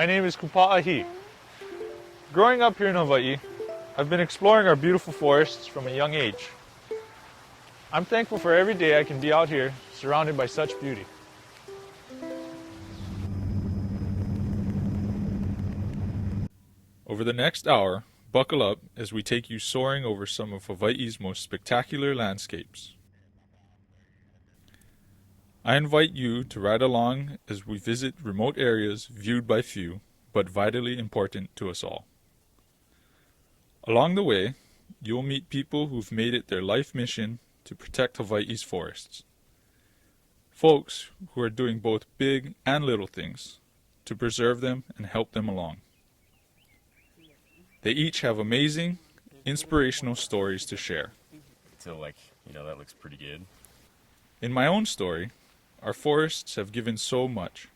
My name is Kupa'ahi. Growing up here in Hawaii, I've been exploring our beautiful forests from a young age. I'm thankful for every day I can be out here surrounded by such beauty. Over the next hour, buckle up as we take you soaring over some of Hawaii's most spectacular landscapes. I invite you to ride along as we visit remote areas viewed by few, but vitally important to us all. Along the way, you'll meet people who've made it their life mission to protect Hawaii's forests. Folks who are doing both big and little things to preserve them and help them along. They each have amazing, inspirational stories to share. So that looks pretty good. In my own story, our forests have given so much,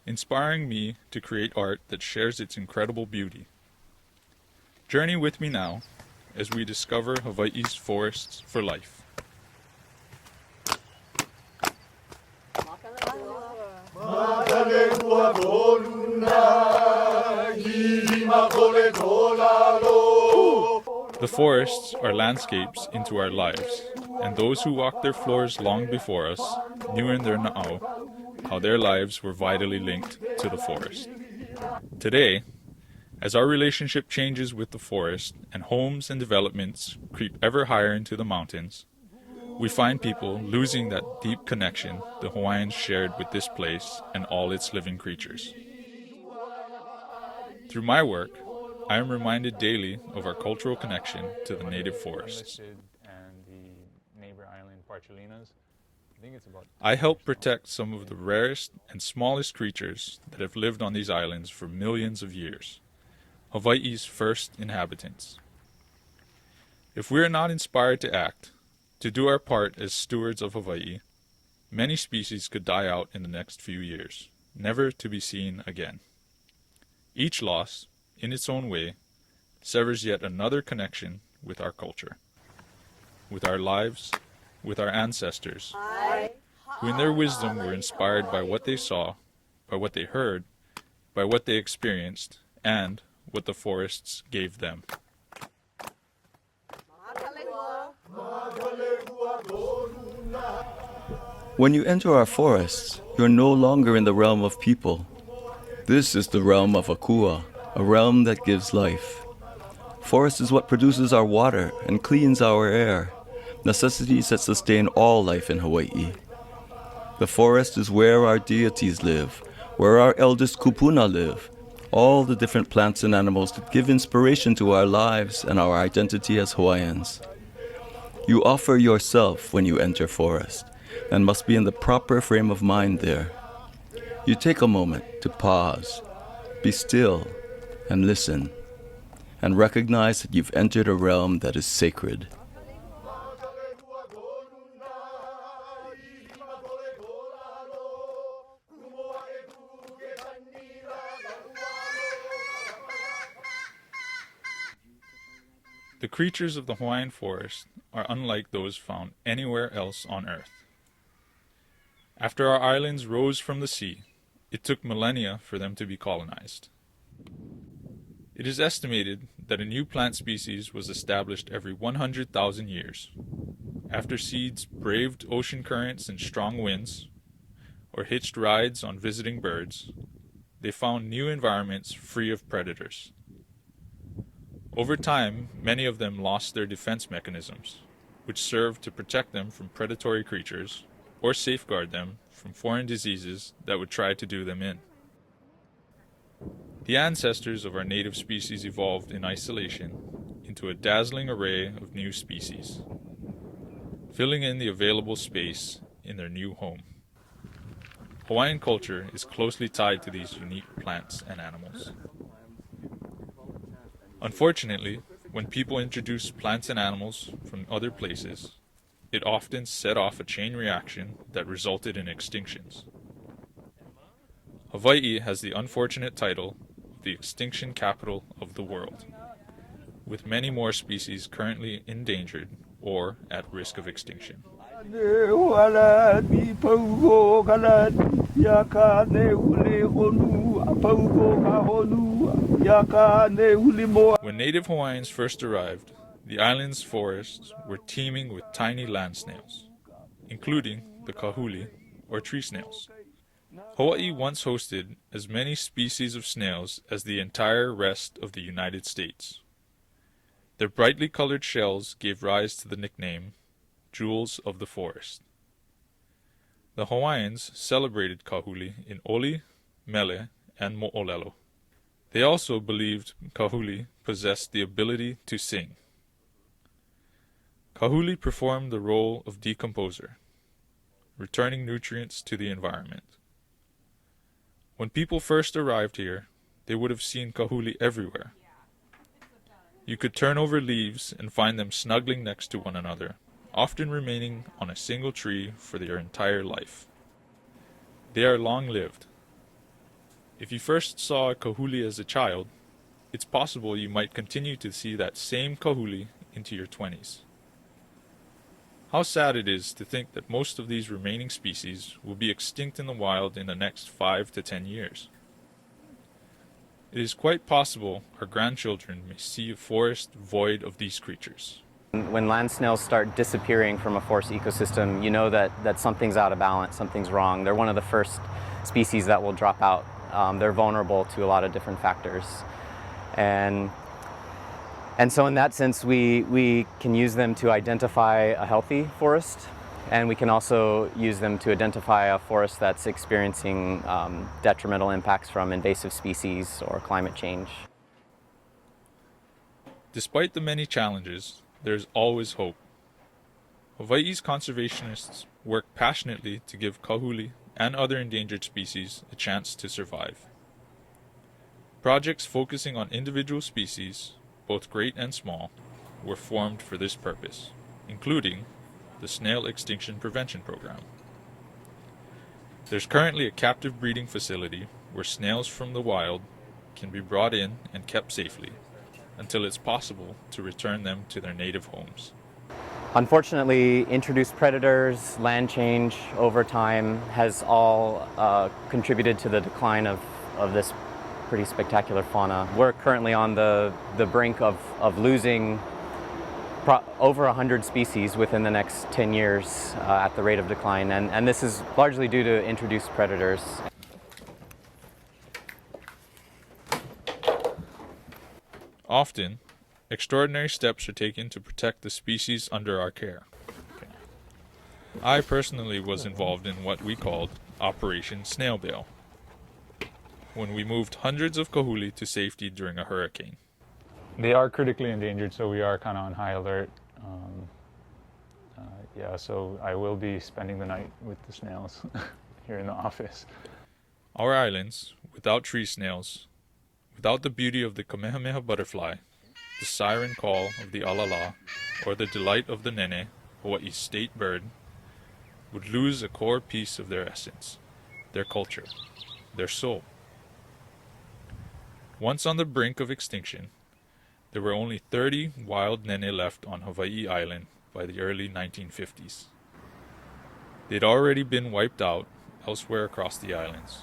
inspiring me to create art that shares its incredible beauty. Journey with me now as we discover Hawaii's forests for life. The forests are landscapes into our lives, and those who walked their floors long before us knew in their na'au how their lives were vitally linked to the forest. Today, as our relationship changes with the forest and homes and developments creep ever higher into the mountains, we find people losing that deep connection the Hawaiians shared with this place and all its living creatures. Through my work, I am reminded daily of our cultural connection to the native forests. I help protect some of the rarest and smallest creatures that have lived on these islands for millions of years, Hawaii's first inhabitants. If we are not inspired to act, to do our part as stewards of Hawaii, many species could die out in the next few years, never to be seen again. Each loss, in its own way, severs yet another connection with our culture, with our lives, with our ancestors, who in their wisdom were inspired by what they saw, by what they heard, by what they experienced, and what the forests gave them. When you enter our forests, you're no longer in the realm of people. This is the realm of Akua, a realm that gives life. Forest is what produces our water and cleans our air, necessities that sustain all life in Hawaii. The forest is where our deities live, where our eldest kupuna live, all the different plants and animals that give inspiration to our lives and our identity as Hawaiians. You offer yourself when you enter forest, and must be in the proper frame of mind there. You take a moment to pause, be still, and listen, and recognize that you've entered a realm that is sacred. The creatures of the Hawaiian forest are unlike those found anywhere else on Earth. After our islands rose from the sea, it took millennia for them to be colonized. It is estimated that a new plant species was established every 100,000 years, after seeds braved ocean currents and strong winds, or hitched rides on visiting birds. They found new environments free of predators. Over time, many of them lost their defense mechanisms, which served to protect them from predatory creatures or safeguard them from foreign diseases that would try to do them in. The ancestors of our native species evolved in isolation into a dazzling array of new species, filling in the available space in their new home. Hawaiian culture is closely tied to these unique plants and animals. Unfortunately, when people introduce plants and animals from other places, it often set off a chain reaction that resulted in extinctions. Hawaii has the unfortunate title of the extinction capital of the world, with many more species currently endangered or at risk of extinction. When native Hawaiians first arrived, the island's forests were teeming with tiny land snails, including the kahuli, or tree snails. Hawaii once hosted as many species of snails as the entire rest of the United States. Their brightly colored shells gave rise to the nickname Jewels of the Forest. The Hawaiians celebrated kahuli in Oli, Mele, and Mo'olelo. They also believed kahuli possessed the ability to sing. Kahuli performed the role of decomposer, returning nutrients to the environment. When people first arrived here, they would have seen kahuli everywhere. You could turn over leaves and find them snuggling next to one another, often remaining on a single tree for their entire life. They are long-lived. If you first saw a kahuli as a child, it's possible you might continue to see that same kahuli into your 20s. How sad it is to think that most of these remaining species will be extinct in the wild in the next 5 to 10 years. It is quite possible our grandchildren may see a forest void of these creatures. When land snails start disappearing from a forest ecosystem, you know that something's out of balance, something's wrong. They're one of the first species that will drop out. They're vulnerable to a lot of different factors. And so in that sense, we can use them to identify a healthy forest, and we can also use them to identify a forest that's experiencing detrimental impacts from invasive species or climate change. Despite the many challenges, there's always hope. Hawaii's conservationists work passionately to give kahuli and other endangered species a chance to survive. Projects focusing on individual species, both great and small, were formed for this purpose, including the Snail Extinction Prevention Program. There's currently a captive breeding facility where snails from the wild can be brought in and kept safely until it's possible to return them to their native homes. Unfortunately, introduced predators, land change over time has all contributed to the decline of this pretty spectacular fauna. We're currently on the brink of losing over 100 species within the next 10 years at the rate of decline, and this is largely due to introduced predators. Often, extraordinary steps are taken to protect the species under our care. I personally was involved in what we called Operation Snail Bail, when we moved hundreds of kahuli to safety during a hurricane. They are critically endangered, so we are kind of on high alert. So I will be spending the night with the snails here in the office. Our islands, without tree snails, without the beauty of the Kamehameha butterfly, the siren call of the alala, or the delight of the nene, Hawaii's state bird, would lose a core piece of their essence, their culture, their soul. Once on the brink of extinction, there were only 30 wild nene left on Hawaii Island by the early 1950s. They'd already been wiped out elsewhere across the islands.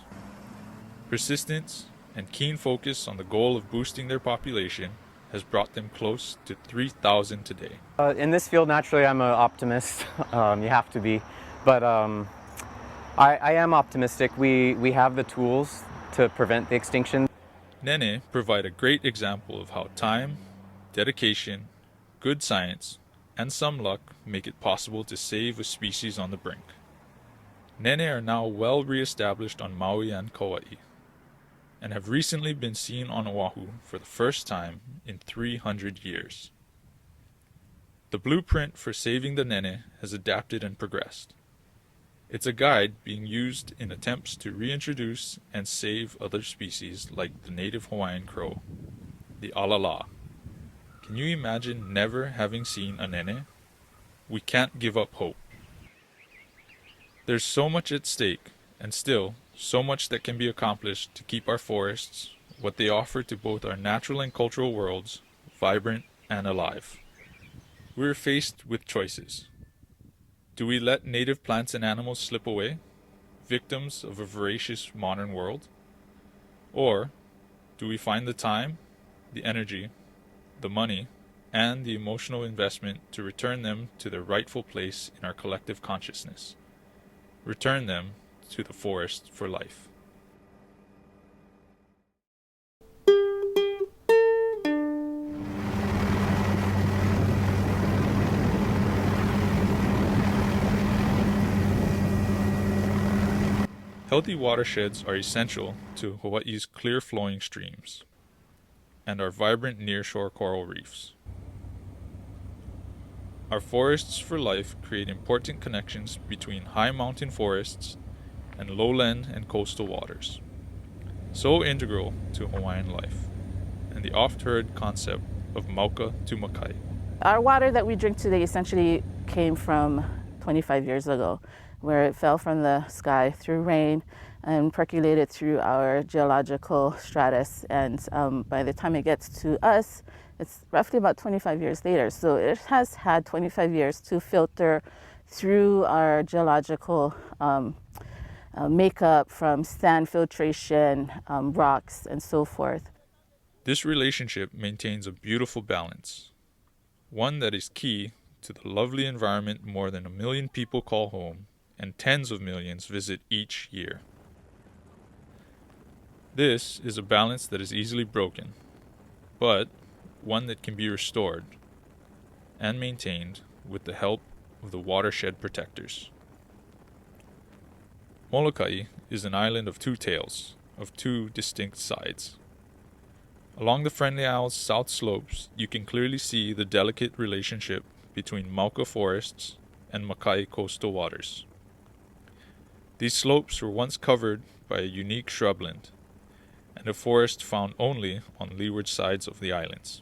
Persistence and keen focus on the goal of boosting their population has brought them close to 3,000 today. In this field, naturally, I'm an optimist. You have to be. But I am optimistic. We have the tools to prevent the extinction. Nene provide a great example of how time, dedication, good science, and some luck make it possible to save a species on the brink. Nene are now well re-established on Maui and Kauai, and have recently been seen on Oahu for the first time in 300 years. The blueprint for saving the nene has adapted and progressed. It's a guide being used in attempts to reintroduce and save other species like the native Hawaiian crow, the alala. Can you imagine never having seen a nene? We can't give up hope. There's so much at stake, and still, so much that can be accomplished to keep our forests, what they offer to both our natural and cultural worlds, vibrant and alive. We're faced with choices. Do we let native plants and animals slip away, victims of a voracious modern world? Or do we find the time, the energy, the money, and the emotional investment to return them to their rightful place in our collective consciousness? Return them to the forest for life. Healthy watersheds are essential to Hawaii's clear-flowing streams and our vibrant nearshore coral reefs. Our forests for life create important connections between high mountain forests and lowland and coastal waters, so integral to Hawaiian life, and the oft-heard concept of mauka to makai. Our water that we drink today essentially came from 25 years ago, where it fell from the sky through rain and percolated through our geological stratus. And by the time it gets to us, it's roughly about 25 years later. So it has had 25 years to filter through our geological makeup from sand filtration, rocks, and so forth. This relationship maintains a beautiful balance, one that is key to the lovely environment more than 1 million people call home and tens of millions visit each year. This is a balance that is easily broken, but one that can be restored and maintained with the help of the watershed protectors. Molokai is an island of two tales, of two distinct sides. Along the Friendly Isles south slopes, you can clearly see the delicate relationship between Mauka forests and Makai coastal waters. These slopes were once covered by a unique shrubland, and a forest found only on leeward sides of the islands.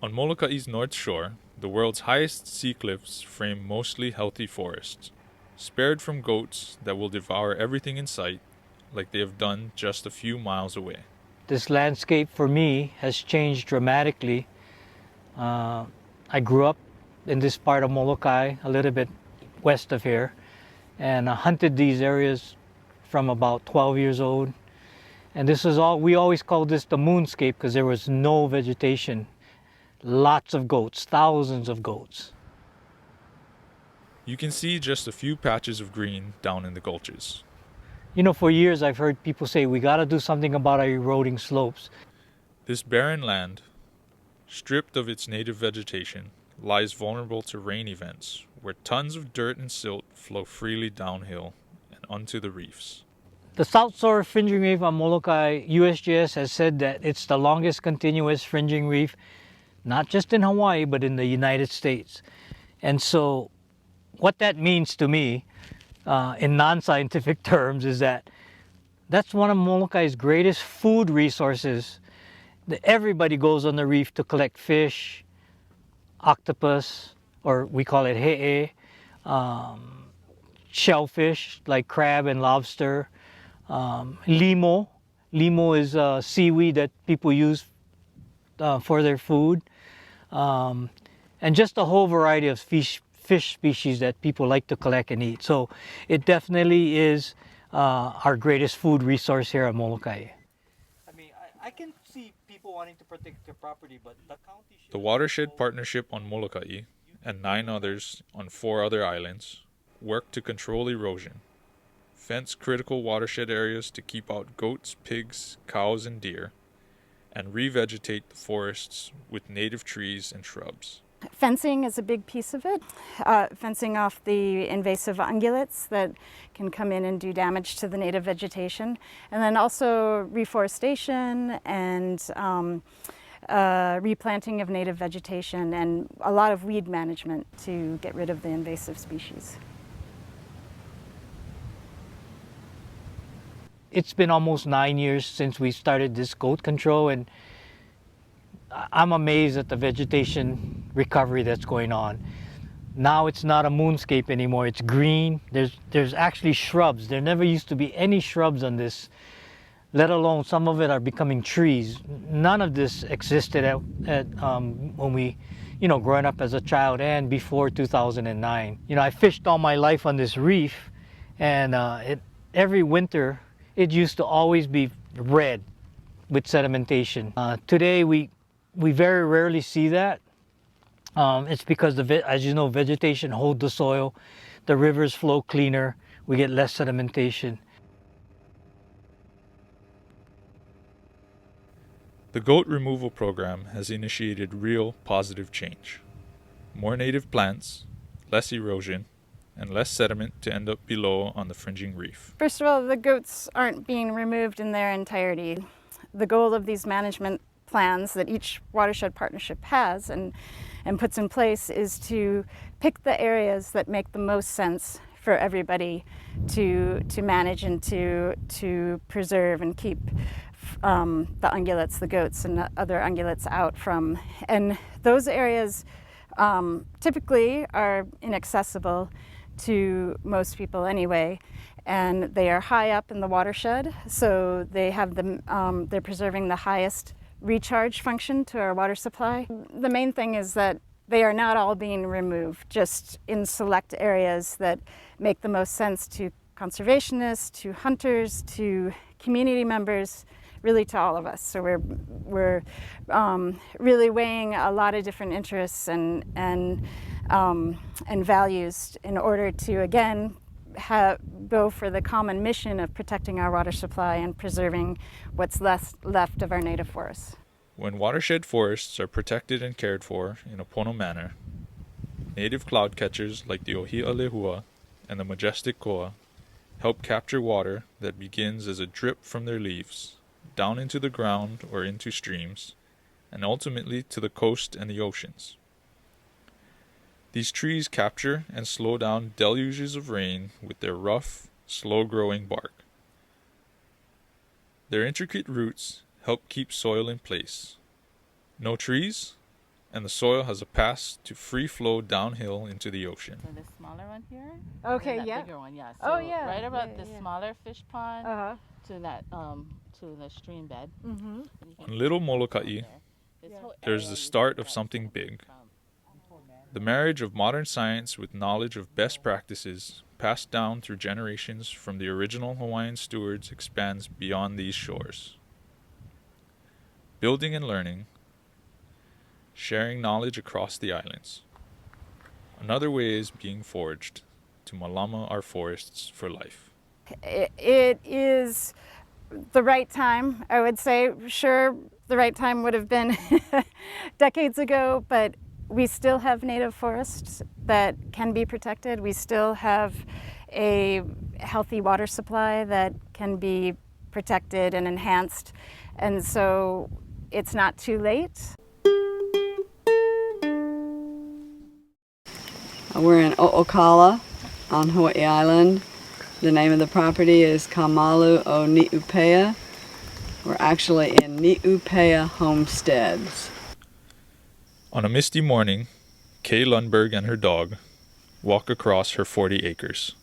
On Molokai's north shore, the world's highest sea cliffs frame mostly healthy forests, spared from goats that will devour everything in sight, like they have done just a few miles away. This landscape for me has changed dramatically. I grew up in this part of Molokai, a little bit west of here, and hunted these areas from about 12 years old. And this is all, we always called this the moonscape because there was no vegetation. Lots of goats, thousands of goats. You can see just a few patches of green down in the gulches. You know, for years I've heard people say we got to do something about our eroding slopes. This barren land, stripped of its native vegetation, lies vulnerable to rain events where tons of dirt and silt flow freely downhill and onto the reefs. The South Shore Fringing Reef on Molokai, USGS has said that it's the longest continuous fringing reef, not just in Hawaii, but in the United States. And so what that means to me, in non-scientific terms, is that that's one of Molokai's greatest food resources. Everybody goes on the reef to collect fish, octopus, or we call it he'e, shellfish like crab and lobster, limo. Limo is seaweed that people use for their food, and just a whole variety of fish species that people like to collect and eat. So it definitely is our greatest food resource here at Molokai. I mean, I can see people wanting to protect their property, but the county should... The Watershed Partnership on Molokai and 9 others on 4 other islands work to control erosion, fence critical watershed areas to keep out goats, pigs, cows, and deer, and revegetate the forests with native trees and shrubs. Fencing is a big piece of it. Fencing off the invasive ungulates that can come in and do damage to the native vegetation. And then also reforestation and replanting of native vegetation and a lot of weed management to get rid of the invasive species. It's been almost 9 years since we started this goat control, and I'm amazed at the vegetation recovery that's going on. Now it's not a moonscape anymore, it's green. There's actually shrubs. There never used to be any shrubs on this, let alone some of it are becoming trees. None of this existed at when we, growing up as a child and before 2009. I fished all my life on this reef, and every winter it used to always be red with sedimentation. Today we very rarely see that. It's because as you know, vegetation holds the soil, the rivers flow cleaner, we get less sedimentation. The goat removal program has initiated real positive change. More native plants, less erosion, and less sediment to end up below on the fringing reef. First of all, the goats aren't being removed in their entirety. The goal of these management plans that each watershed partnership has and puts in place is to pick the areas that make the most sense for everybody to manage and to preserve and keep the ungulates, the goats, and the other ungulates out from. And those areas typically are inaccessible to most people anyway, and they are high up in the watershed, so they have they're preserving the highest recharge function to our water supply. The main thing is that they are not all being removed, just in select areas that make the most sense to conservationists, to hunters, to community members, really to all of us. So we're really weighing a lot of different interests and values in order to, again, go for the common mission of protecting our water supply and preserving what's left of our native forests. When watershed forests are protected and cared for in a Pono manner, native cloud catchers like the Ohia Lehua and the majestic koa help capture water that begins as a drip from their leaves, down into the ground or into streams, and ultimately to the coast and the oceans. These trees capture and slow down deluges of rain with their rough, slow-growing bark. Their intricate roots help keep soil in place. No trees, and the soil has a path to free flow downhill into the ocean. So the smaller one here? Okay, and that yeah. bigger one, yeah. Oh, So yeah. right about Yeah, the yeah. smaller fish pond Uh-huh. to that to the stream bed. Mm-hmm. On Little Molokai, there's the start of something big. The marriage of modern science with knowledge of best practices passed down through generations from the original Hawaiian stewards expands beyond these shores. Building and learning, sharing knowledge across the islands. Another way is being forged to malama our forests for life. It is the right time, I would say. Sure, the right time would have been decades ago, but we still have native forests that can be protected. We still have a healthy water supply that can be protected and enhanced. And so it's not too late. We're in O'Okala on Hawaii Island. The name of the property is Kamalu o Ni'upea. We're actually in Ni'upea Homesteads. On a misty morning, Kay Lundberg and her dog walk across her 40 acres.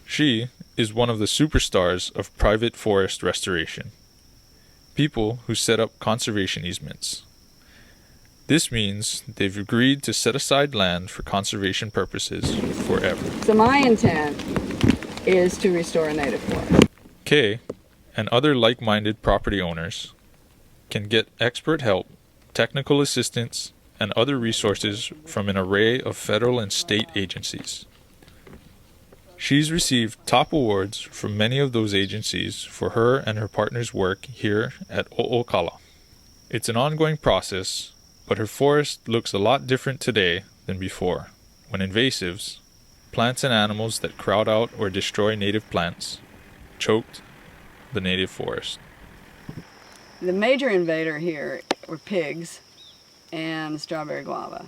She is one of the superstars of private forest restoration. People who set up conservation easements. This means they've agreed to set aside land for conservation purposes forever. So my intent is to restore a native forest. Kay and other like-minded property owners can get expert help, technical assistance, and other resources from an array of federal and state agencies. She's received top awards from many of those agencies for her and her partner's work here at O'Okala. It's an ongoing process, but her forest looks a lot different today than before, when invasives, plants and animals that crowd out or destroy native plants, choked the native forest. The major invader here were pigs and strawberry guava.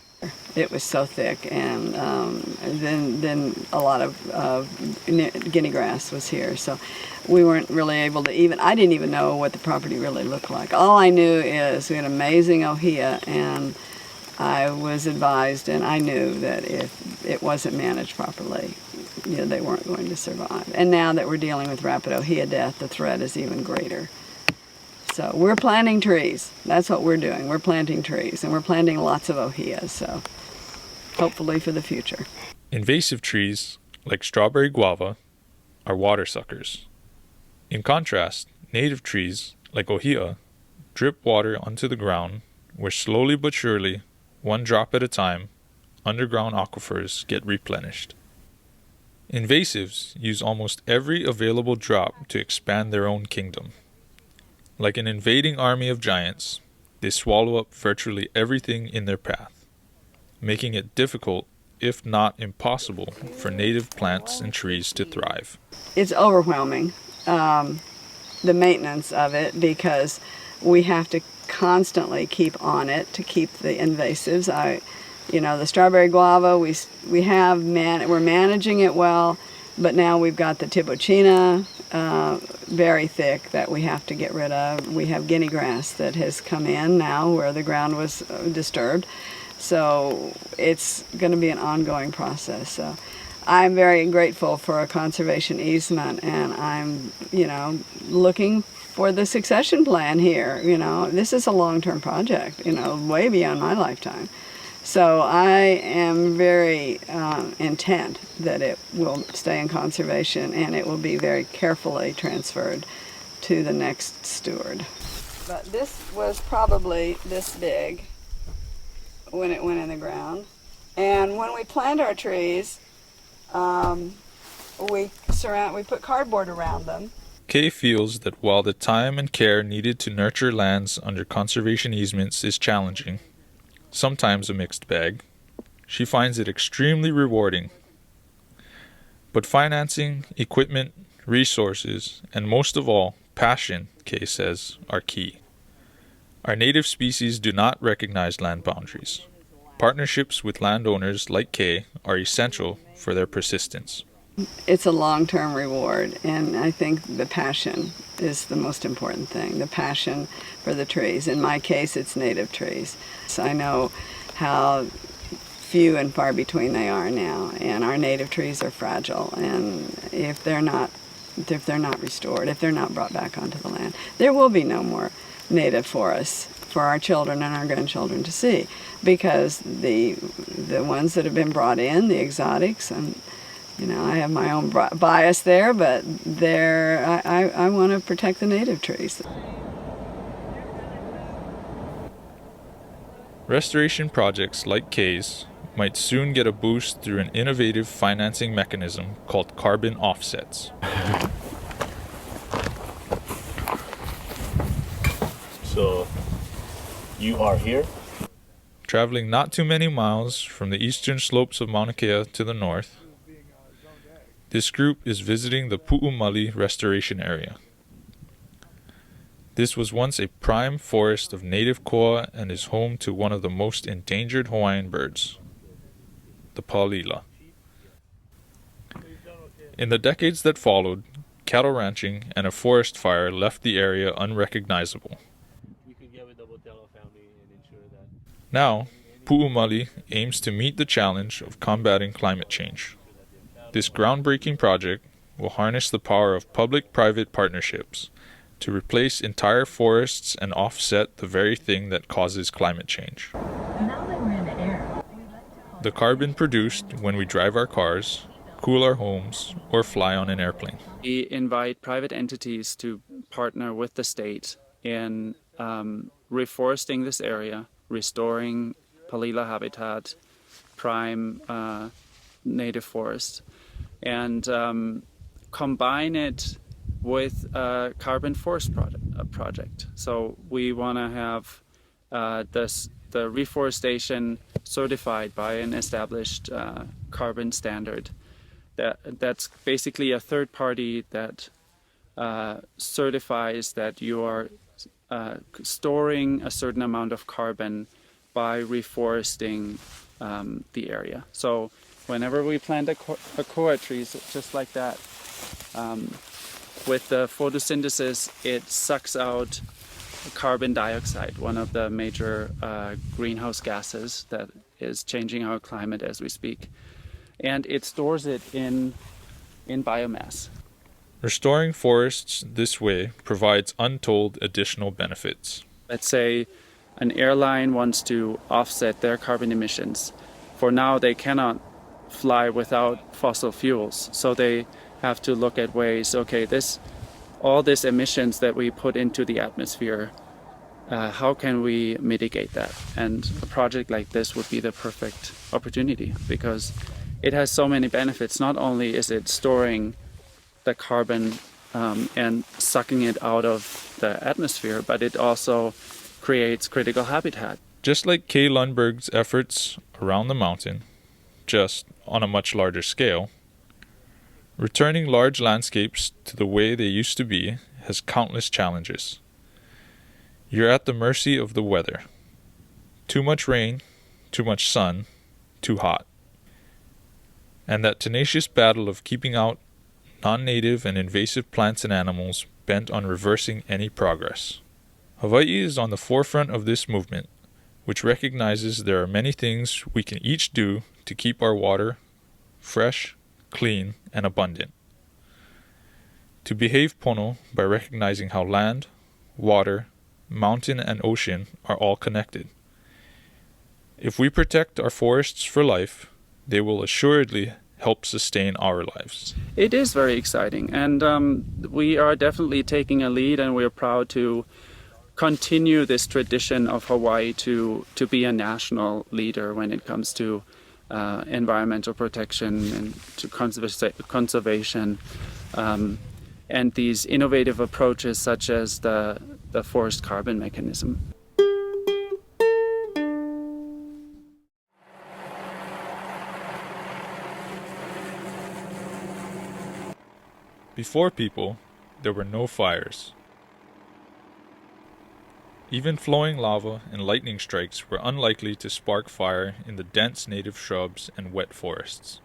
It was so thick, and then a lot of guinea grass was here, so we weren't really able to I didn't even know what the property really looked like. All I knew is we had amazing ohia, and I was advised, and I knew that if it wasn't managed properly, they weren't going to survive. And now that we're dealing with rapid ohia death, the threat is even greater. So we're planting trees. That's what we're doing. We're planting trees, and we're planting lots of ohias, so hopefully for the future. Invasive trees, like strawberry guava, are water suckers. In contrast, native trees, like ohia, drip water onto the ground, where slowly but surely, one drop at a time, underground aquifers get replenished. Invasives use almost every available drop to expand their own kingdom. Like an invading army of giants, they swallow up virtually everything in their path, making it difficult, if not impossible, for native plants and trees to thrive. It's overwhelming, the maintenance of it, because we have to constantly keep on it to keep the invasives. The strawberry guava, we're managing it well, but now we've got the tibochina, very thick, that we have to get rid of. We have guinea grass that has come in now where the ground was disturbed. So it's going to be an ongoing process. So I'm very grateful for a conservation easement, and I'm, looking for the succession plan here. This is a long-term project, way beyond my lifetime. So I am very intent that it will stay in conservation, and it will be very carefully transferred to the next steward. But this was probably this big when it went in the ground. And when we plant our trees, we put cardboard around them. Kay feels that while the time and care needed to nurture lands under conservation easements is challenging, sometimes a mixed bag, she finds it extremely rewarding. But financing, equipment, resources, and most of all, passion, Kay says, are key. Our native species do not recognize land boundaries. Partnerships with landowners like Kay are essential for their persistence. It's a long-term reward, and I think the passion is the most important thing, the passion for the trees. In my case, it's native trees. So I know how few and far between they are now, and our native trees are fragile, and if they're not restored, if they're not brought back onto the land, there will be no more native forests for our children and our grandchildren to see, because the ones that have been brought in, the exotics, and I have my own bias there, but I want to protect the native trees. Restoration projects like Kay's might soon get a boost through an innovative financing mechanism called carbon offsets. So, you are here? Traveling not too many miles from the eastern slopes of Mauna Kea to the north, this group is visiting the Pu'umali restoration area. This was once a prime forest of native koa and is home to one of the most endangered Hawaiian birds, the palila. In the decades that followed, cattle ranching and a forest fire left the area unrecognizable. Now, Pu'umali aims to meet the challenge of combating climate change. This groundbreaking project will harness the power of public-private partnerships to replace entire forests and offset the very thing that causes climate change. The carbon produced when we drive our cars, cool our homes, or fly on an airplane. We invite private entities to partner with the state in reforesting this area, restoring palila habitat, prime native forest, and combine it with a carbon forest project. So we want to have the reforestation certified by an established carbon standard. That's basically a third party that certifies that you are storing a certain amount of carbon by reforesting the area. So whenever we plant a koa tree, just like that, with the photosynthesis, it sucks out carbon dioxide, one of the major greenhouse gases that is changing our climate as we speak. And it stores it in biomass. Restoring forests this way provides untold additional benefits. Let's say an airline wants to offset their carbon emissions. For now, they cannot fly without fossil fuels, so they have to look at ways, okay, this all these emissions that we put into the atmosphere, how can we mitigate that? And a project like this would be the perfect opportunity because it has so many benefits. Not only is it storing the carbon and sucking it out of the atmosphere, but it also creates critical habitat. Just like Kay Lundberg's efforts around the mountain, just on a much larger scale, returning large landscapes to the way they used to be has countless challenges. You're at the mercy of the weather. Too much rain, too much sun, too hot. And that tenacious battle of keeping out non-native and invasive plants and animals bent on reversing any progress. Hawaii is on the forefront of this movement, which recognizes there are many things we can each do to keep our water fresh, clean, and abundant. To behave pono by recognizing how land, water, mountain, and ocean are all connected. If we protect our forests for life, they will assuredly help sustain our lives. It is very exciting, and we are definitely taking a lead, and we are proud to continue this tradition of Hawaii to be a national leader when it comes to environmental protection and to conservation, and these innovative approaches such as the forest carbon mechanism. Before people, there were no fires. Even flowing lava and lightning strikes were unlikely to spark fire in the dense native shrubs and wet forests.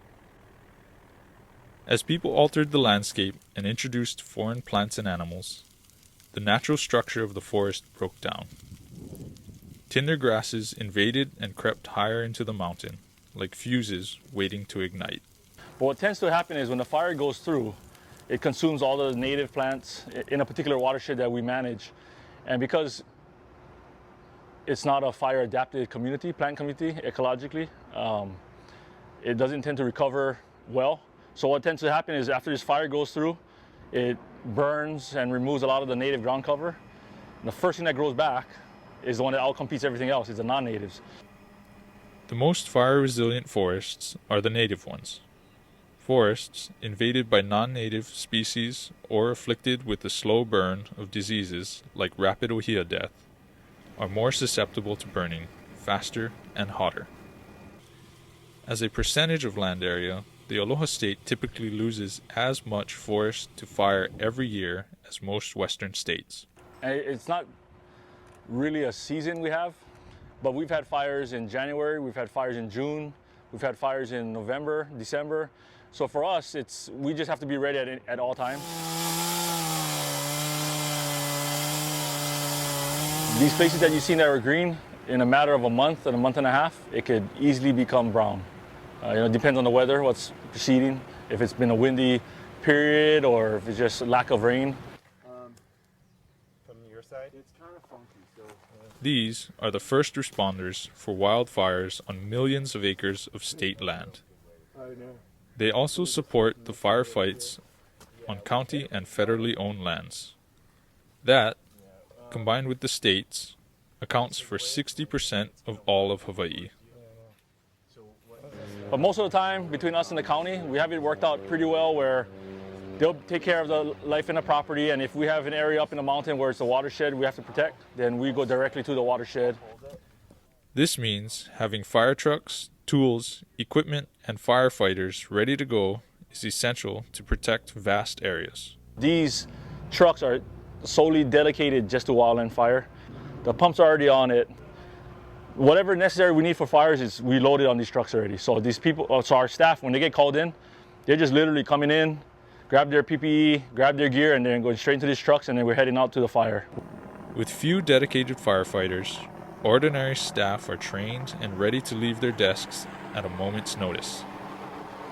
As people altered the landscape and introduced foreign plants and animals, the natural structure of the forest broke down. Tinder grasses invaded and crept higher into the mountain, like fuses waiting to ignite. But what tends to happen is when the fire goes through, it consumes all the native plants in a particular watershed that we manage. And because it's not a fire-adapted community, plant community, ecologically, it doesn't tend to recover well. So what tends to happen is after this fire goes through, it burns and removes a lot of the native ground cover. And the first thing that grows back is the one that outcompetes everything else, is the non-natives. The most fire-resilient forests are the native ones. Forests invaded by non-native species or afflicted with the slow burn of diseases like rapid ohia death are more susceptible to burning faster and hotter. As a percentage of land area, the Aloha State typically loses as much forest to fire every year as most western states. And it's not really a season we have, but we've had fires in January, we've had fires in June, we've had fires in November, December. So for us, we just have to be ready at all times. These places that you've seen that are green, in a matter of a month and a half, it could easily become brown. It depends on the weather, what's preceding, if it's been a windy period or if it's just lack of rain. From your side, it's kind of funky. So, These are the first responders for wildfires on millions of acres of state land. They also support the firefights on county and federally owned lands. That, combined with the states, accounts for 60% of all of Hawaii. But most of the time, between us and the county, we have it worked out pretty well where they'll take care of the life in the property, and if we have an area up in the mountain where it's a watershed we have to protect, then we go directly to the watershed. This means having fire trucks, tools, equipment, and firefighters ready to go is essential to protect vast areas. These trucks are solely dedicated just to wildland fire. The pumps are already on it. Whatever necessary we need for fires is we load it on these trucks already. So these people, so our staff, when they get called in, they're just literally coming in, grab their PPE, grab their gear, and then going straight into these trucks, and then we're heading out to the fire. With few dedicated firefighters, ordinary staff are trained and ready to leave their desks at a moment's notice.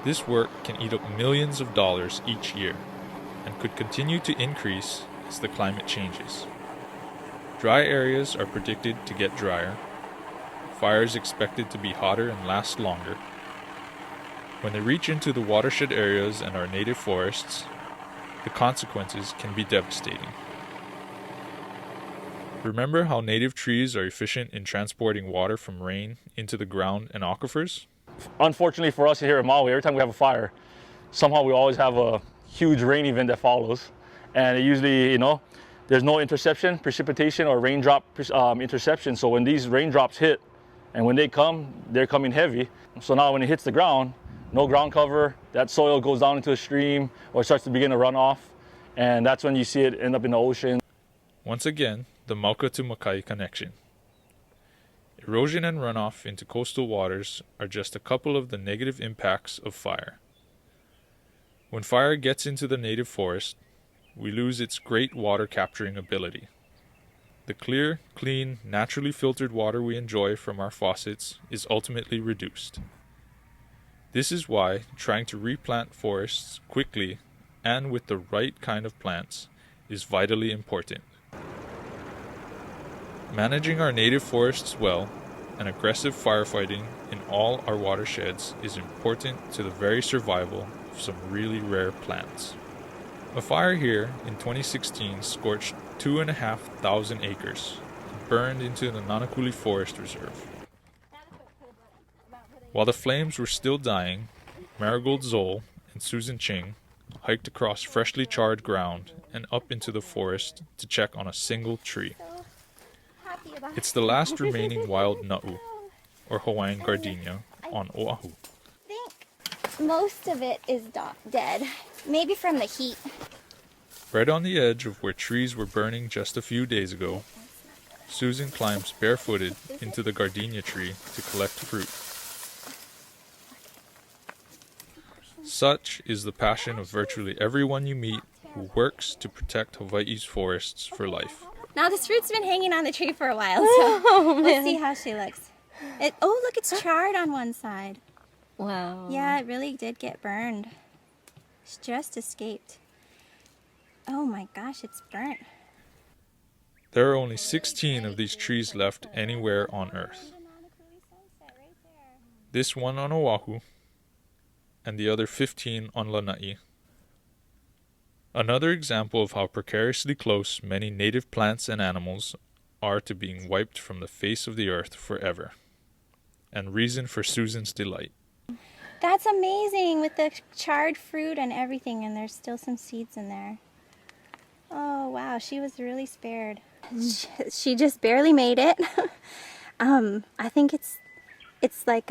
This work can eat up millions of dollars each year and could continue to increase as the climate changes. Dry areas are predicted to get drier, fires expected to be hotter and last longer. When they reach into the watershed areas and our native forests, the consequences can be devastating. Remember how native trees are efficient in transporting water from rain into the ground and aquifers? Unfortunately for us here in Maui, every time we have a fire, somehow we always have a huge rain event that follows. And it usually, there's no interception, precipitation, or raindrop interception. So when these raindrops hit, and when they come, they're coming heavy. So now when it hits the ground, no ground cover, that soil goes down into a stream or starts to begin to run off. And that's when you see it end up in the ocean. Once again, the Mauka to Makai connection. Erosion and runoff into coastal waters are just a couple of the negative impacts of fire. When fire gets into the native forest, we lose its great water capturing ability. The clear, clean, naturally filtered water we enjoy from our faucets is ultimately reduced. This is why trying to replant forests quickly and with the right kind of plants is vitally important. Managing our native forests well and aggressive firefighting in all our watersheds is important to the very survival of some really rare plants. A fire here in 2016 scorched 2,500 acres and burned into the Nanakuli Forest Reserve. While the flames were still dying, Marigold Zoll and Susan Ching hiked across freshly charred ground and up into the forest to check on a single tree. It's the last remaining wild na'u, or Hawaiian gardenia, on Oahu. I think most of it is dead, maybe from the heat. Right on the edge of where trees were burning just a few days ago, Susan climbs barefooted into the gardenia tree to collect fruit. Such is the passion of virtually everyone you meet who works to protect Hawaii's forests for life. Now this fruit's been hanging on the tree for a while, so let's see how she looks. Look, it's charred on one side. Wow. Yeah, it really did get burned. It's just escaped. Oh my gosh, it's burnt. There are only 16 of these trees left anywhere on Earth. This one on Oahu, and the other 15 on Lanai. Another example of how precariously close many native plants and animals are to being wiped from the face of the earth forever. And reason for Susan's delight. That's amazing with the charred fruit and everything, and there's still some seeds in there. Oh wow, she was really spared. She just barely made it. I think it's like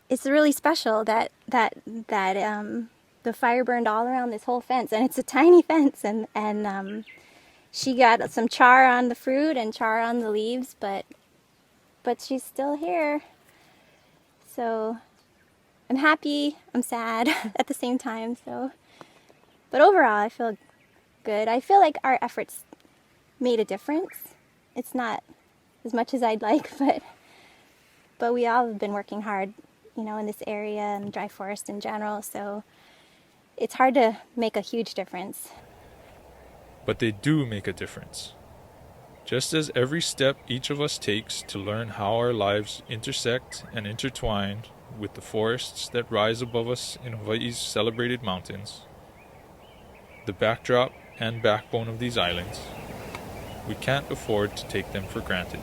it's really special that the fire burned all around this whole fence, and it's a tiny fence, and she got some char on the fruit and char on the leaves, but she's still here. So I'm happy, I'm sad at the same time. But overall I feel good. I feel like our efforts made a difference. It's not as much as I'd like, but we all have been working hard, in this area and dry forest in general, so it's hard to make a huge difference. But they do make a difference. Just as every step each of us takes to learn how our lives intersect and intertwine with the forests that rise above us in Hawaii's celebrated mountains, the backdrop and backbone of these islands, we can't afford to take them for granted.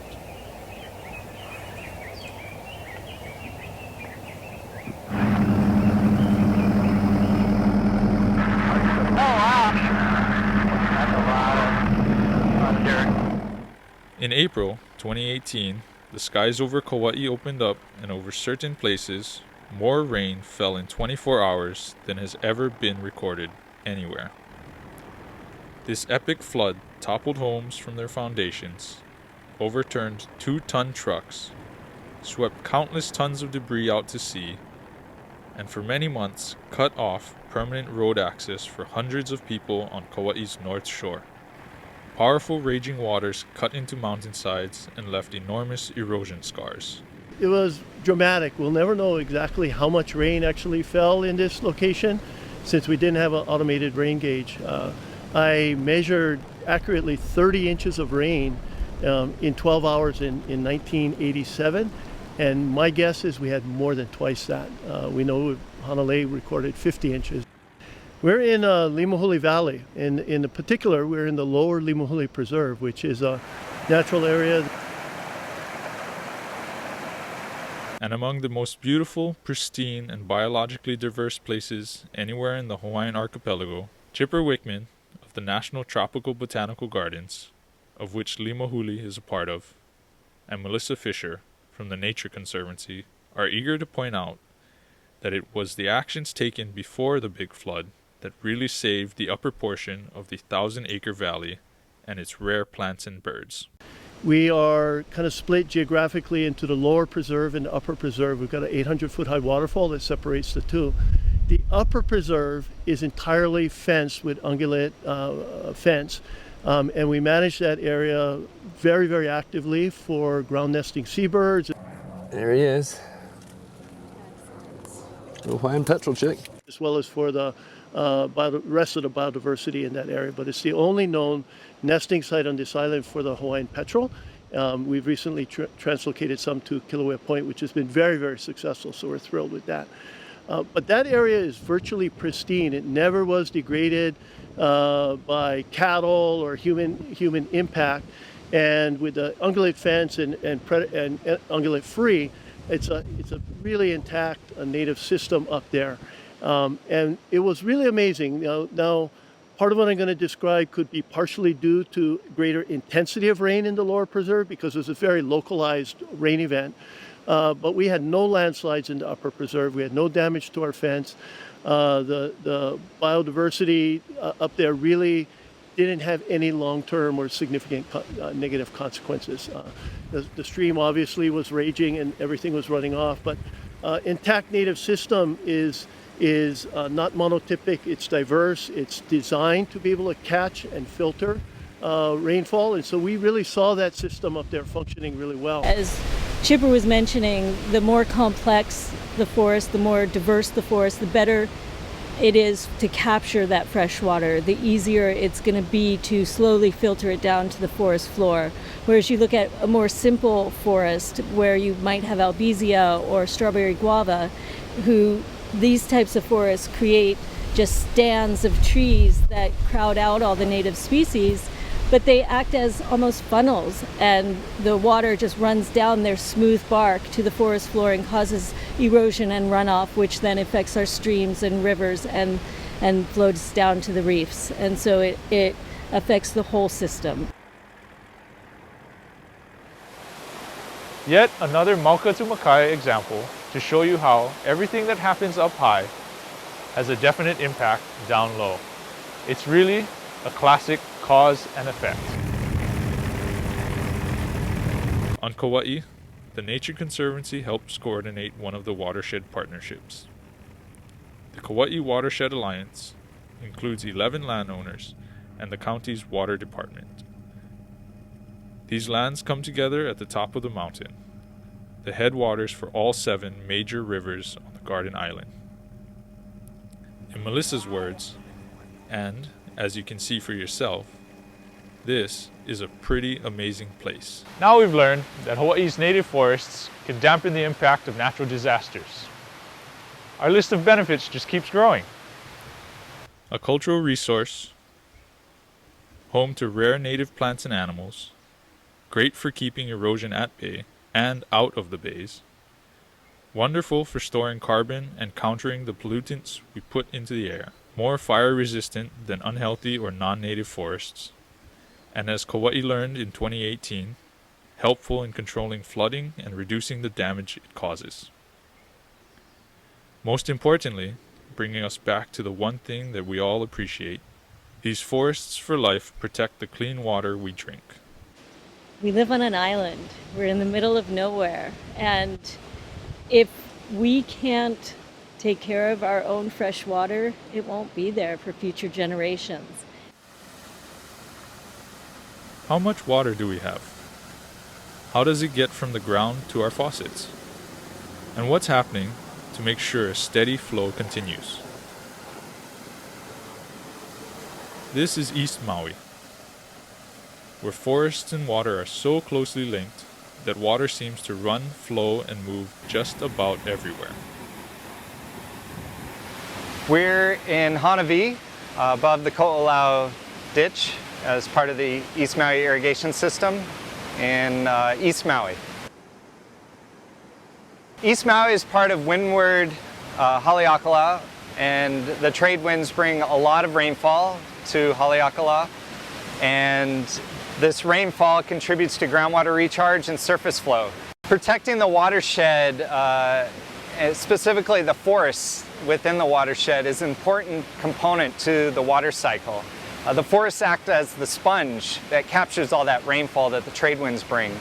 In April 2018, the skies over Kauai opened up, and over certain places, more rain fell in 24 hours than has ever been recorded anywhere. This epic flood toppled homes from their foundations, overturned 2-ton trucks, swept countless tons of debris out to sea, and for many months cut off permanent road access for hundreds of people on Kauai's north shore. Powerful raging waters cut into mountainsides and left enormous erosion scars. It was dramatic. We'll never know exactly how much rain actually fell in this location since we didn't have an automated rain gauge. I measured accurately 30 inches of rain in 12 hours in 1987, And my guess is we had more than twice that. We know Hanalei recorded 50 inches. We're in Limahuli Valley. In particular, we're in the lower Limahuli Preserve, which is a natural area. And among the most beautiful, pristine, and biologically diverse places anywhere in the Hawaiian archipelago, Chipper Wickman of the National Tropical Botanical Gardens, of which Limahuli is a part of, and Melissa Fisher from the Nature Conservancy are eager to point out that it was the actions taken before the big flood that really saved the upper portion of the 1,000-acre valley and its rare plants and birds. We are kind of split geographically into the lower preserve and the upper preserve. We've got an 800-foot high waterfall that separates the two. The upper preserve is entirely fenced with ungulate fence, and we manage that area very, very actively for ground nesting seabirds. There he is, the Hawaiian petrel chick. As well as for the rest of the biodiversity in that area. But it's the only known nesting site on this island for the Hawaiian petrel. We've recently translocated some to Kilauea Point, which has been very, very successful, so we're thrilled with that. But that area is virtually pristine. It never was degraded by cattle or human impact. And with the ungulate fence and ungulate free, it's a really intact native system up there. And it was really amazing. Now, part of what I'm going to describe could be partially due to greater intensity of rain in the lower preserve because it was a very localized rain event. But we had no landslides in the upper preserve. We had no damage to our fence. The biodiversity up there really didn't have any long-term or significant negative consequences. The stream obviously was raging and everything was running off, but intact native system is not monotypic, it's diverse, it's designed to be able to catch and filter rainfall, and so we really saw that system up there functioning really well. As Chipper was mentioning, the more complex the forest, the more diverse the forest, the better it is to capture that fresh water, the easier it's going to be to slowly filter it down to the forest floor. Whereas you look at a more simple forest where you might have albizia or strawberry guava, these types of forests create just stands of trees that crowd out all the native species, but they act as almost funnels, and the water just runs down their smooth bark to the forest floor and causes erosion and runoff, which then affects our streams and rivers and flows down to the reefs. And so it affects the whole system. Yet another Maukatu Makai example to show you how everything that happens up high has a definite impact down low. It's really a classic cause and effect. On Kauai, the Nature Conservancy helps coordinate one of the watershed partnerships. The Kauai Watershed Alliance includes 11 landowners and the county's water department. These lands come together at the top of the mountain, the headwaters for all 7 major rivers on the Garden Island. In Melissa's words, and as you can see for yourself, this is a pretty amazing place. Now we've learned that Hawaii's native forests can dampen the impact of natural disasters. Our list of benefits just keeps growing. A cultural resource, home to rare native plants and animals, great for keeping erosion at bay and out of the bays, wonderful for storing carbon and countering the pollutants we put into the air, more fire resistant than unhealthy or non-native forests, and as Kauai learned in 2018, helpful in controlling flooding and reducing the damage it causes. Most importantly, bringing us back to the one thing that we all appreciate, these forests for life protect the clean water we drink. We live on an island. We're in the middle of nowhere. And if we can't take care of our own fresh water, it won't be there for future generations. How much water do we have? How does it get from the ground to our faucets? And what's happening to make sure a steady flow continues? This is East Maui, where forests and water are so closely linked that water seems to run, flow, and move just about everywhere. We're in Hanavi, above the Ko'olau ditch, as part of the East Maui irrigation system in East Maui. East Maui is part of windward Haleakala, and the trade winds bring a lot of rainfall to Haleakala, and this rainfall contributes to groundwater recharge and surface flow. Protecting the watershed, specifically the forests within the watershed, is an important component to the water cycle. The forests act as the sponge that captures all that rainfall that the trade winds bring.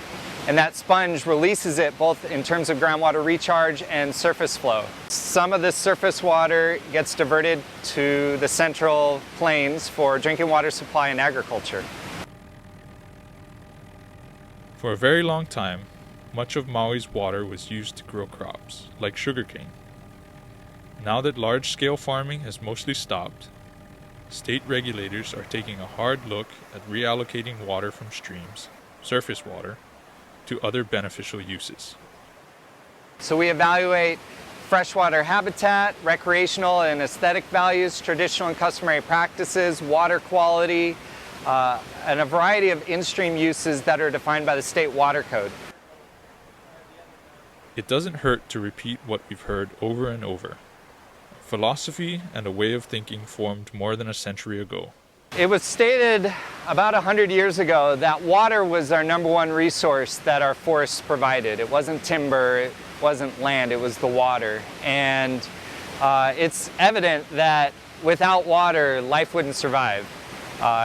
And that sponge releases it both in terms of groundwater recharge and surface flow. Some of this surface water gets diverted to the central plains for drinking water supply and agriculture. For a very long time, much of Maui's water was used to grow crops, like sugarcane. Now that large-scale farming has mostly stopped, state regulators are taking a hard look at reallocating water from streams, surface water, to other beneficial uses. So we evaluate freshwater habitat, recreational and aesthetic values, traditional and customary practices, water quality, and a variety of in-stream uses that are defined by the state water code. It doesn't hurt to repeat what we've heard over and over. Philosophy and a way of thinking formed more than a century ago. It was stated about 100 years ago that water was our #1 resource that our forests provided. It wasn't timber, it wasn't land, it was the water. And it's evident that without water, life wouldn't survive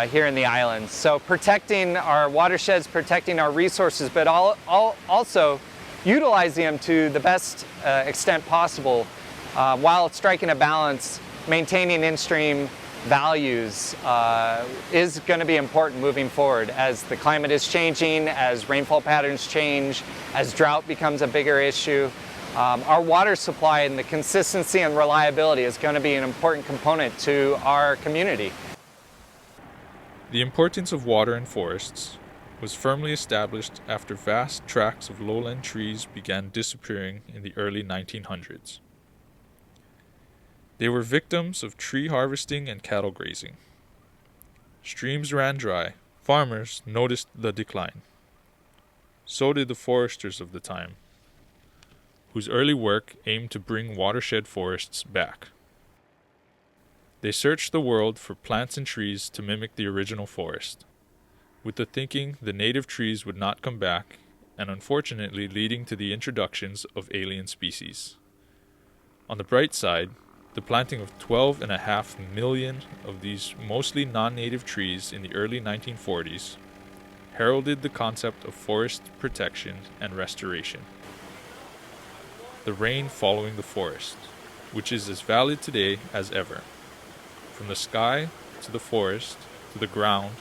here in the islands. So protecting our watersheds, protecting our resources, but also utilizing them to the best extent possible while striking a balance, maintaining in-stream values is going to be important moving forward as the climate is changing, as rainfall patterns change, as drought becomes a bigger issue. Our water supply and the consistency and reliability is going to be an important component to our community. The importance of water in forests was firmly established after vast tracts of lowland trees began disappearing in the early 1900s. They were victims of tree harvesting and cattle grazing. Streams ran dry. Farmers noticed the decline. So did the foresters of the time, whose early work aimed to bring watershed forests back. They searched the world for plants and trees to mimic the original forest, with the thinking the native trees would not come back, and unfortunately leading to the introductions of alien species. On the bright side, the planting of 12.5 million of these mostly non-native trees in the early 1940s heralded the concept of forest protection and restoration. The rain following the forest, which is as valid today as ever. From the sky to the forest, to the ground,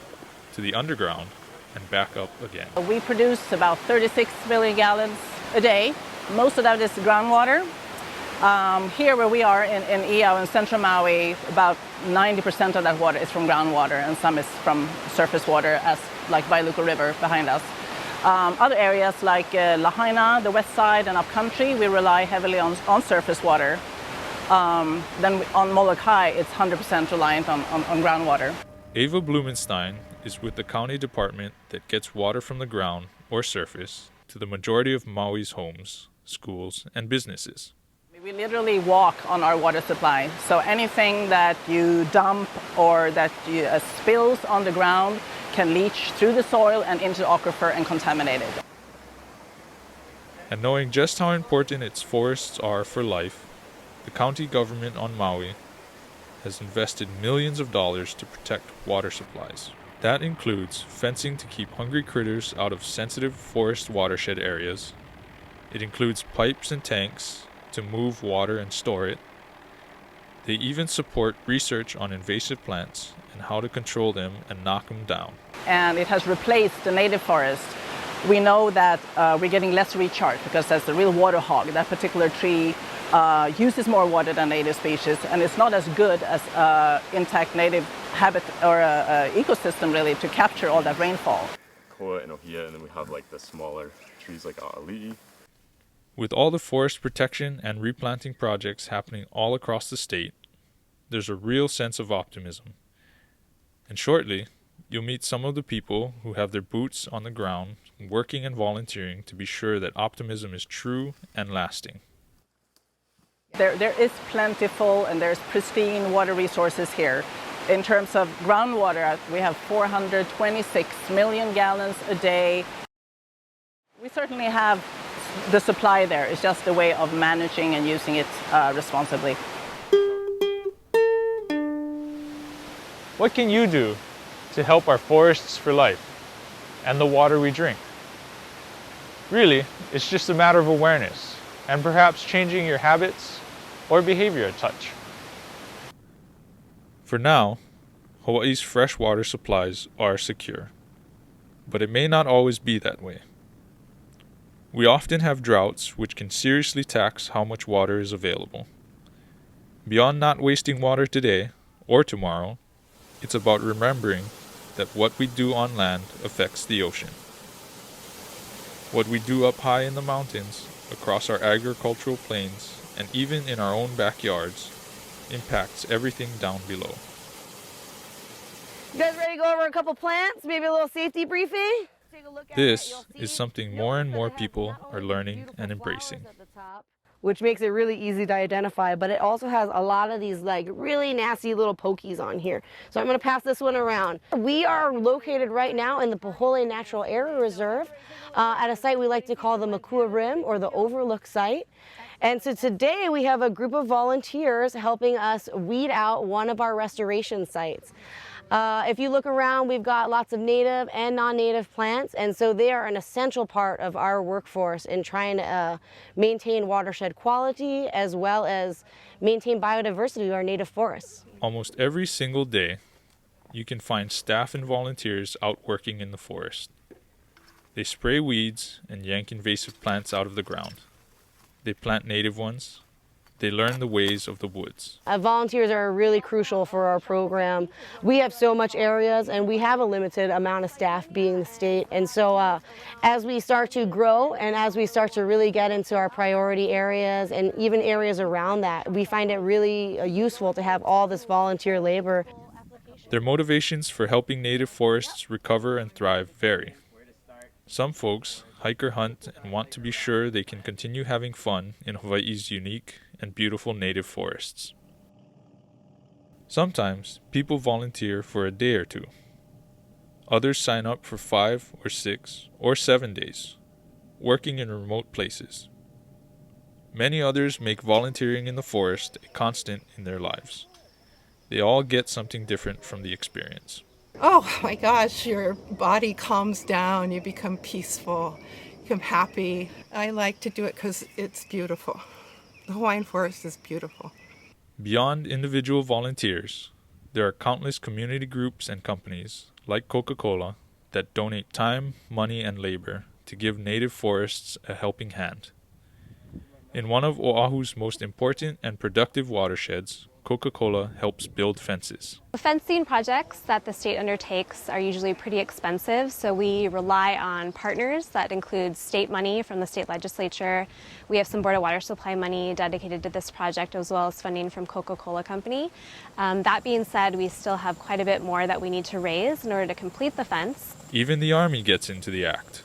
to the underground, and back up again. We produce about 36 million gallons a day. Most of that is groundwater. Here where we are in Iao in central Maui, about 90% of that water is from groundwater and some is from surface water, as like Wailuku River behind us. Other areas like Lahaina, the west side, and upcountry, we rely heavily on surface water. Then on Molokai, it's 100% reliant on groundwater. Ava Blumenstein is with the county department that gets water from the ground or surface to the majority of Maui's homes, schools, and businesses. We literally walk on our water supply, so anything that you dump or that spills on the ground can leach through the soil and into the aquifer and contaminate it. And knowing just how important its forests are for life, the county government on Maui has invested millions of dollars to protect water supplies. That includes fencing to keep hungry critters out of sensitive forest watershed areas. It includes pipes and tanks to move water and store it. They even support research on invasive plants and how to control them and knock them down. And it has replaced the native forest. We know that we're getting less recharge because that's the real water hog. That particular tree uses more water than native species, and it's not as good as intact native habitat or ecosystem really to capture all that rainfall. Koa and Ohia, and then we have like the smaller trees like a'ali'i. With all the forest protection and replanting projects happening all across the state, there's a real sense of optimism. And shortly, you'll meet some of the people who have their boots on the ground, working and volunteering to be sure that optimism is true and lasting. There is plentiful and there's pristine water resources here. In terms of groundwater, we have 426 million gallons a day. We certainly have the supply there. It's just a way of managing and using it responsibly. What can you do to help our forests for life and the water we drink? Really, it's just a matter of awareness and perhaps changing your habits or behavior a touch. For now, Hawaii's freshwater supplies are secure, but it may not always be that way. We often have droughts which can seriously tax how much water is available. Beyond not wasting water today or tomorrow, it's about remembering that what we do on land affects the ocean. What we do up high in the mountains, across our agricultural plains, and even in our own backyards, impacts everything down below. You guys ready to go over a couple plants? Maybe a little safety briefing? This is something more and more people are learning and embracing. Which makes it really easy to identify, but it also has a lot of these like really nasty little pokies on here. So I'm going to pass this one around. We are located right now in the Pahole Natural Area Reserve at a site we like to call the Makua Rim, or the Overlook site. And so today we have a group of volunteers helping us weed out one of our restoration sites. If you look around, we've got lots of native and non-native plants, and so they are an essential part of our workforce in trying to maintain watershed quality as well as maintain biodiversity of our native forests. Almost every single day, you can find staff and volunteers out working in the forest. They spray weeds and yank invasive plants out of the ground. They plant native ones. They learn the ways of the woods. Volunteers are really crucial for our program. We have so much areas and we have a limited amount of staff being the state. And so as we start to grow and as we start to really get into our priority areas and even areas around that, we find it really useful to have all this volunteer labor. Their motivations for helping native forests recover and thrive vary. Some folks hike or hunt and want to be sure they can continue having fun in Hawaii's unique and beautiful native forests. Sometimes people volunteer for a day or two. Others sign up for 5 or 6 or 7 days, working in remote places. Many others make volunteering in the forest a constant in their lives. They all get something different from the experience. Oh my gosh, your body calms down, you become peaceful, you become happy. I like to do it because it's beautiful. The Hawaiian forest is beautiful. Beyond individual volunteers, there are countless community groups and companies, like Coca-Cola, that donate time, money, and labor to give native forests a helping hand. In one of Oahu's most important and productive watersheds, Coca-Cola helps build fences. The fencing projects that the state undertakes are usually pretty expensive, so we rely on partners. That includes state money from the state legislature. We have some Board of Water Supply money dedicated to this project, as well as funding from Coca-Cola Company. That being said, we still have quite a bit more that we need to raise in order to complete the fence. Even the Army gets into the act.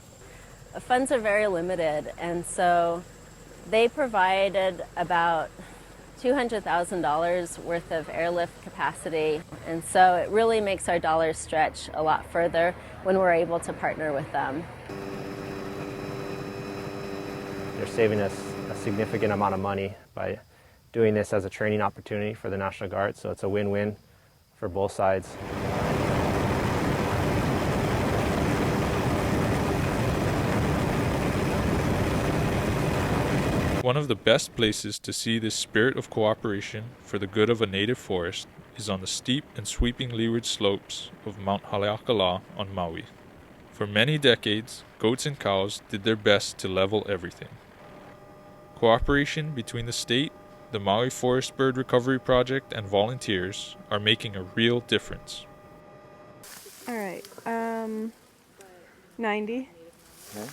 The funds are very limited, and so they provided about $200,000 worth of airlift capacity, and so it really makes our dollars stretch a lot further when we're able to partner with them. They're saving us a significant amount of money by doing this as a training opportunity for the National Guard, so it's a win-win for both sides. One of the best places to see this spirit of cooperation for the good of a native forest is on the steep and sweeping leeward slopes of Mount Haleakala on Maui. For many decades, goats and cows did their best to level everything. Cooperation between the state, the Maui Forest Bird Recovery Project, and volunteers are making a real difference. All right, 90. Okay.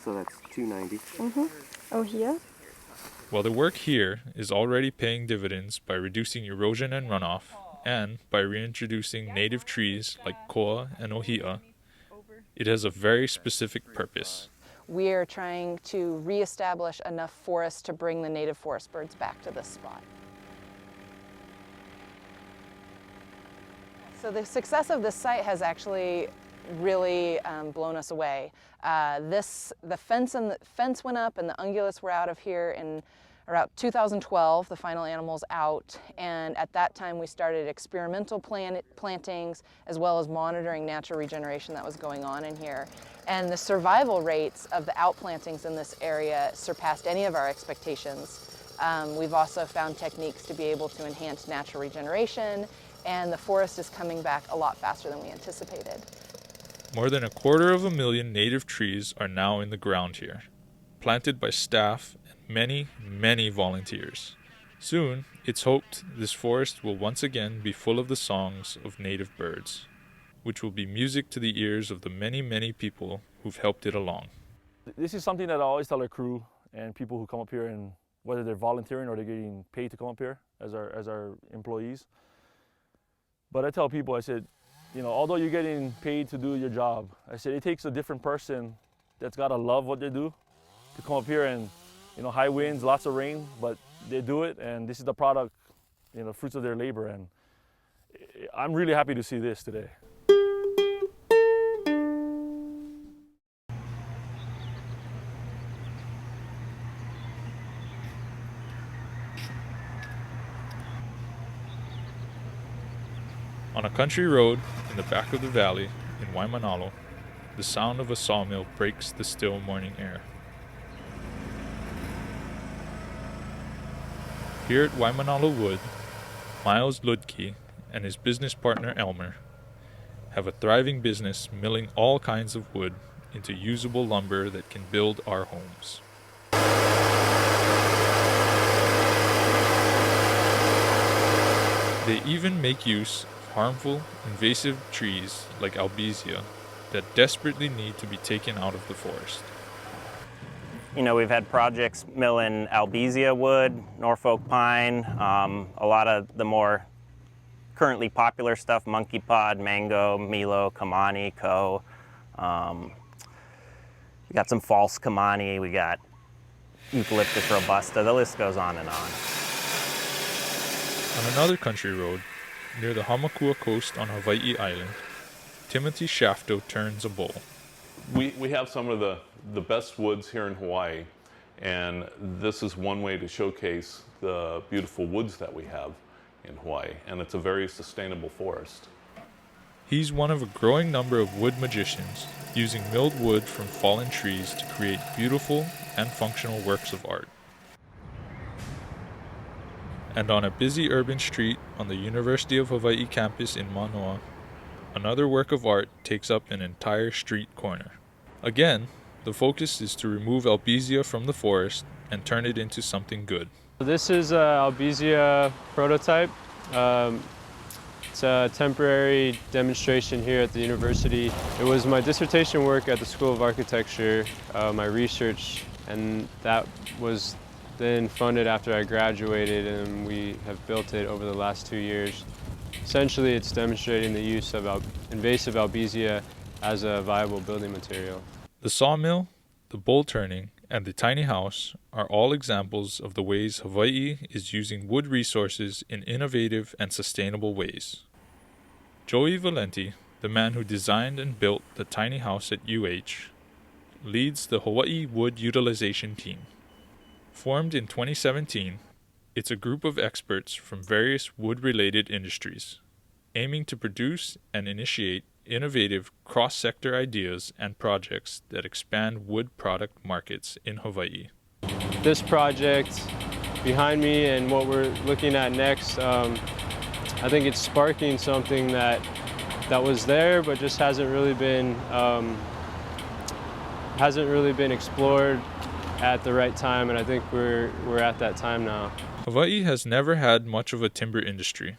So that's 290. Oh, here? While the work here is already paying dividends by reducing erosion and runoff, and by reintroducing native trees like koa and ohia, it has a very specific purpose. We are trying to reestablish enough forest to bring the native forest birds back to this spot. So the success of this site has actually really blown us away. The fence went up and the ungulates were out of here in around 2012, the final animals out, and at that time we started experimental plantings as well as monitoring natural regeneration that was going on in here. And the survival rates of the outplantings in this area surpassed any of our expectations. We've also found techniques to be able to enhance natural regeneration, and the forest is coming back a lot faster than we anticipated. More than 250,000 native trees are now in the ground here, planted by staff and many volunteers. Soon, it's hoped this forest will once again be full of the songs of native birds, which will be music to the ears of the many people who've helped it along. This is something that I always tell our crew and people who come up here, and whether they're volunteering or they're getting paid to come up here as our employees. But I tell people, I said, you know, although you're getting paid to do your job, I said it takes a different person that's got to love what they do to come up here and, you know, high winds, lots of rain, but they do it, and this is the product, you know, fruits of their labor, and I'm really happy to see this today. On a country road in the back of the valley in Waimanalo, the sound of a sawmill breaks the still morning air. Here at Waimanalo Wood, Miles Ludke and his business partner Elmer have a thriving business milling all kinds of wood into usable lumber that can build our homes. They even make use of harmful, invasive trees like albizia that desperately need to be taken out of the forest. You know, we've had projects milling albizia wood, Norfolk pine, a lot of the more currently popular stuff, monkey pod, mango, milo, kamani, ko. We got some false kamani, we got eucalyptus robusta, the list goes on and on. On another country road, near the Hamakua coast on Hawaii Island, Timothy Shafto turns a bowl. We have some of the best woods here in Hawaii, and this is one way to showcase the beautiful woods that we have in Hawaii, and it's a very sustainable forest. He's one of a growing number of wood magicians, using milled wood from fallen trees to create beautiful and functional works of art. And on a busy urban street on the University of Hawaii campus in Manoa, another work of art takes up an entire street corner. Again, the focus is to remove albizia from the forest and turn it into something good. This is an albizia prototype. It's a temporary demonstration here at the university. It was my dissertation work at the School of Architecture, my research, and that was then funded after I graduated, and we have built it over the last 2 years. Essentially, it's demonstrating the use of invasive albizia as a viable building material. The sawmill, the bowl turning, and the tiny house are all examples of the ways Hawaii is using wood resources in innovative and sustainable ways. Joey Valenti, the man who designed and built the tiny house at UH, leads the Hawaii Wood Utilization Team. Formed in 2017, it's a group of experts from various wood-related industries, aiming to produce and initiate innovative cross-sector ideas and projects that expand wood product markets in Hawaii. This project behind me and what we're looking at next, I think it's sparking something that was there but just hasn't really been explored at the right time, and I think we're at that time now. Hawaii has never had much of a timber industry,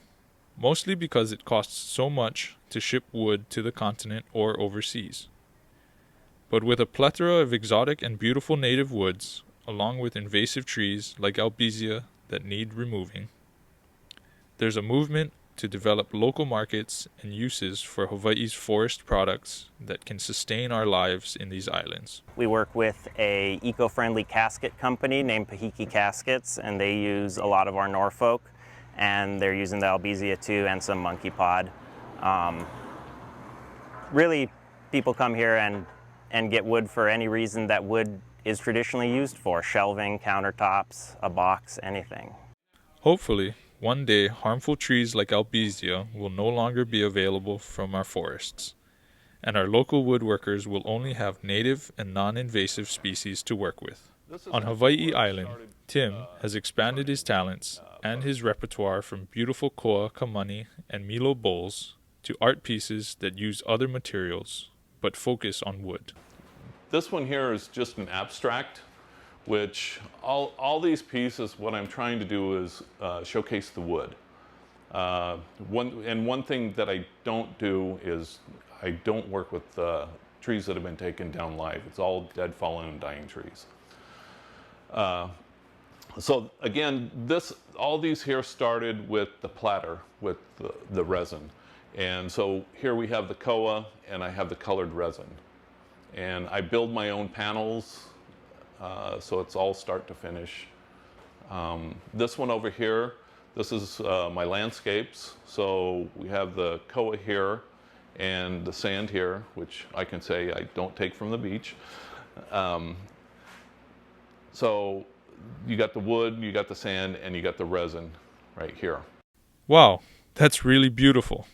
mostly because it costs so much to ship wood to the continent or overseas. But with a plethora of exotic and beautiful native woods, along with invasive trees like albizia that need removing, there's a movement to develop local markets and uses for Hawaii's forest products that can sustain our lives in these islands. We work with a eco-friendly casket company named Pahiki Caskets, and they use a lot of our Norfolk, and they're using the albizia too and some monkey pod. Really, people come here and get wood for any reason that wood is traditionally used for: shelving, countertops, a box, anything. Hopefully, one day harmful trees like albizia will no longer be available from our forests, and our local woodworkers will only have native and non-invasive species to work with. On Hawaii Island, Tim has expanded his talents and his repertoire from beautiful koa, kamani, and milo bowls to art pieces that use other materials but focus on wood. This one here is just an abstract, which all these pieces, what I'm trying to do is showcase the wood. One thing that I don't do is I don't work with trees that have been taken down live. It's all dead, fallen, and dying trees. So again, all these here started with the platter, with the resin. And so here we have the koa, and I have the colored resin. And I build my own panels, so it's all start to finish. This one over here, this is my landscapes. So we have the koa here and the sand here, which I can say I don't take from the beach. So you got the wood, you got the sand, and you got the resin right here. Wow, that's really beautiful.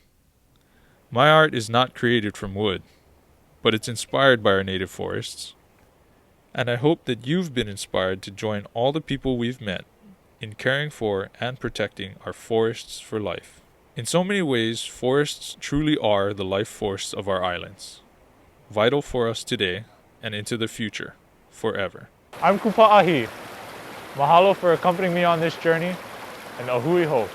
My art is not created from wood, but it's inspired by our native forests. And I hope that you've been inspired to join all the people we've met in caring for and protecting our forests for life. In so many ways, forests truly are the life force of our islands, vital for us today and into the future, forever. I'm Kupa'ahi. Mahalo for accompanying me on this journey, and ahui ho.